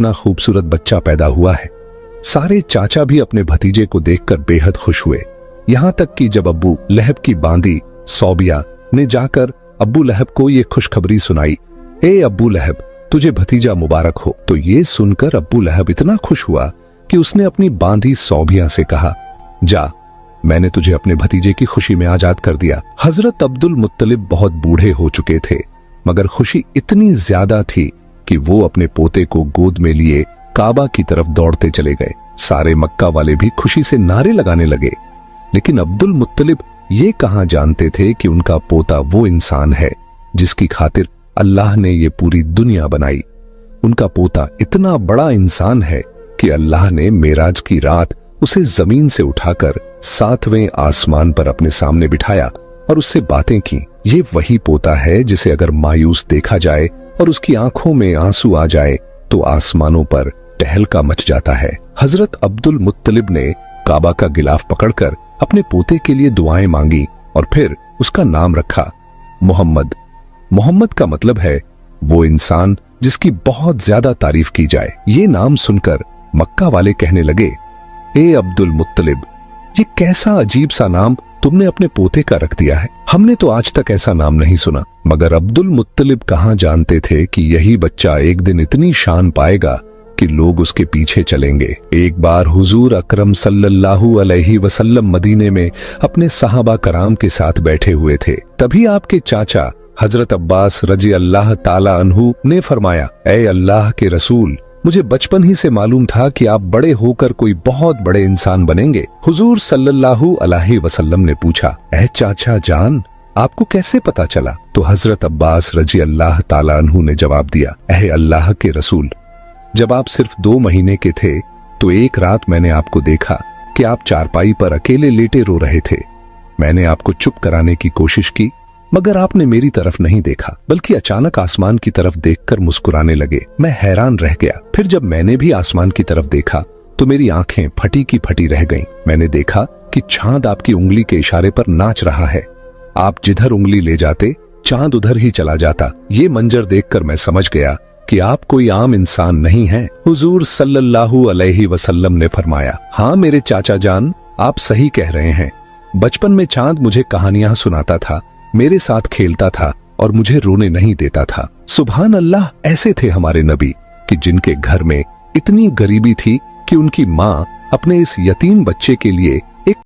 इतना खूबसूरत बच्चा पैदा हुआ है। सारे चाचा भी अपने भतीजे को देखकर बेहद खुश हुए। यहां तक कि जब अब्बू लहब की बांदी सौबिया ने जाकर अब्बू लहब को ये खुशखबरी सुनाई, ए अब्बू लहब, तुझे भतीजा मुबारक हो, तो ये सुनकर अब्बू लहब इतना खुश हुआ कि उसने अपनी बांदी सौबिया से कहा, जा, मैंने तुझे अपने भतीजे की खुशी में आजाद कर दिया। हजरत अब्दुल मुत्तलिब बहुत बूढ़े हो चुके थे, मगर खुशी इतनी ज्यादा थी कि वो अपने पोते को गोद में लिए काबा की तरफ दौड़ते चले गए। सारे मक्का वाले भी खुशी से नारे लगाने लगे, लेकिन अब्दुल मुत्तलिब ये कहां जानते थे कि उनका पोता वो इंसान है जिसकी खातिर अल्लाह ने ये पूरी दुनिया बनाई। उनका पोता इतना बड़ा इंसान है कि अल्लाह ने मेराज की रात उसे जमीन से उठाकर 7वें आसमान पर अपने सामने बिठाया और उससे बातें की। ये वही पोता है जिसे अगर मायूस देखा जाए और उसकी आंखों में आंसू आ जाए तो आसमानों पर टहलका मच जाता है। हजरत अब्दुल मुत्तलिब ने काबा का गिलाफ पकड़कर अपने पोते के लिए दुआएं मांगी और फिर उसका नाम रखा मोहम्मद। मोहम्मद का मतलब है वो इंसान जिसकी बहुत ज्यादा तारीफ की जाए। ये नाम सुनकर मक्का वाले कहने लगे, ए अब्दुल मुत्तलिब, ये कैसा अजीब सा नाम तुमने अपने पोते का रख दिया है। हमने तो आज तक ऐसा नाम नहीं सुना। मगर अब्दुल मुत्तलिब कहां जानते थे कि यही बच्चा एक दिन इतनी शान पाएगा कि लोग उसके पीछे चलेंगे। एक बार हुजूर अकरम सल्लल्लाहु अलैहि वसल्लम मदीने में अपने सहाबा कराम के साथ बैठे हुए थे। तभी आपके चाचा हजरत अब्बास रजी अल्लाह ताला अन्हु ने फरमाया, ए अल्लाह के रसूल, मुझे बचपन ही से मालूम था कि आप बड़े होकर कोई बहुत बड़े इंसान बनेंगे। हुजूर सल्लल्लाहु अलैहि वसल्लम ने पूछा, ए चाचा जान, आपको कैसे पता चला? तो हजरत अब्बास रजी अल्लाह ताला अन्हु ने जवाब दिया, ए अल्लाह के रसूल, जब आप सिर्फ 2 महीने के थे तो एक रात मैंने आपको देखा कि आप चारपाई पर अकेले लेटे रो रहे थे। मैंने आपको चुप कराने की कोशिश की, मगर आपने मेरी तरफ नहीं देखा, बल्कि अचानक आसमान की तरफ देखकर मुस्कुराने लगे। मैं हैरान रह गया। फिर जब मैंने भी आसमान की तरफ देखा तो मेरी आंखें फटी की फटी रह गईं। मैंने देखा कि चांद आपकी उंगली के इशारे पर नाच रहा है। आप जिधर उंगली ले जाते चांद उधर ही चला जाता। ये मंजर देखकर मैं समझ गया कि आप कोई आम इंसान नहीं हैं। हुजूर सल्लल्लाहु अलैहि वसल्लम ने फरमाया, हाँ मेरे चाचा जान, आप सही कह रहे हैं। बचपन में चांद मुझे कहानियां सुनाता था, मेरे साथ खेलता था और मुझे रोने नहीं देता था। सुभान अल्लाह, ऐसे थे हमारे नबी कि जिनके घर में इतनी गरीबी थी कि उनकी माँ अपने इस यतीम बच्चे के लिए